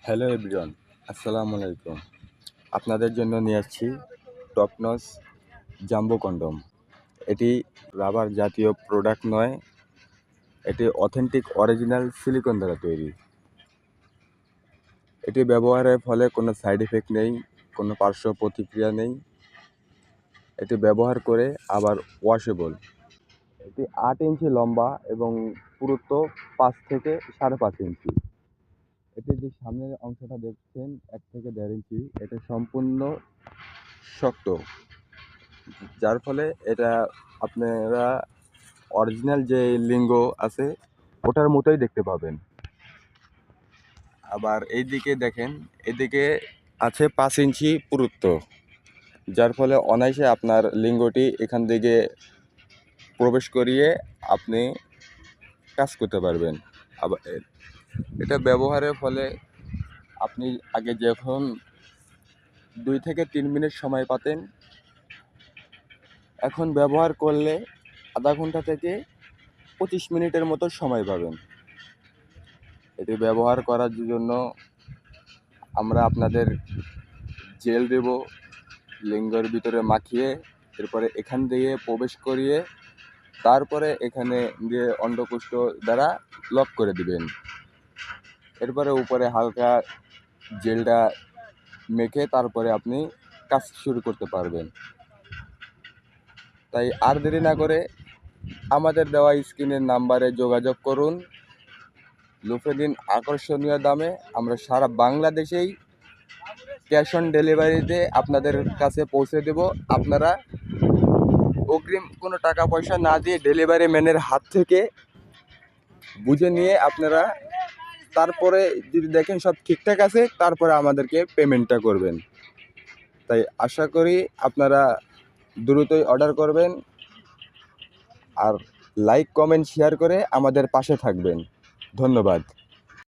Hello everyone, আসসালামু আলাইকুম। আপনাদের জন্য নিয়ে আসছি টপনচ জাম্বো কন্ডম। এটি রাবার জাতীয় প্রোডাক্ট নয়, এটি অথেন্টিক অরিজিনাল সিলিকন দ্বারা তৈরি। এটি ব্যবহারের ফলে কোনো সাইড এফেক্ট নেই, কোনো পার্শ্ব প্রতিক্রিয়া নেই। এটি ব্যবহার করে আবার ওয়াশেবল। এটি 8 ইঞ্চি লম্বা এবং পুরুত্ব 5 থেকে 5.5 ইঞ্চি। এটির যে সামনের অংশটা দেখছেন 1 থেকে 1.5 ইঞ্চি, এটা সম্পূর্ণ শক্ত, যার ফলে এটা আপনারা অরিজিনাল যে লিঙ্গ আছে ওটার মতোই দেখতে পাবেন। আবার এইদিকে দেখেন, এদিকে আছে 5 ইঞ্চি পুরুত্ব, যার ফলে অনায়াসে আপনার লিঙ্গটি এখান থেকে প্রবেশ করিয়ে আপনি কাজ করতে পারবেন। আবার এটা ব্যবহারের ফলে আপনি আগে যখন 2 থেকে 3 মিনিট সময় পাতেন, এখন ব্যবহার করলে আধা ঘন্টা থেকে 25 মিনিটের মতো সময় পাবেন। এটি ব্যবহার করার জন্য আমরা আপনাদের জেল দেব, লিঙ্গের ভিতরে মাখিয়ে, এরপরে এখান দিয়ে প্রবেশ করিয়ে তারপরে এখানে দিয়ে অন্ডকোষ্ঠ দ্বারা লক করে দিবেন। এরপরে উপরে হালকা জেলটা মেখে তারপরে আপনি কাজ শুরু করতে পারবেন। তাই আর দেরি না করে আমাদের দেওয়া স্ক্রিনের নাম্বারে যোগাযোগ করুন। লুফে আকর্ষণীয় দামে আমরা সারা বাংলাদেশেই ক্যাশ অন ডেলিভারিতে আপনাদের কাছে পৌঁছে দেব। আপনারা অগ্রিম কোনো টাকা পয়সা না দিয়ে ডেলিভারি ম্যানের হাত থেকে বুঝে নিয়ে আপনারা তারপরে যদি দেখেন সব ঠিকঠাক আছে, তারপরে আমাদেরকে পেমেন্টটা করবেন। তাই আশা করি আপনারা দ্রুতই অর্ডার করবেন আর লাইক কমেন্ট শেয়ার করে আমাদের পাশে থাকবেন। ধন্যবাদ।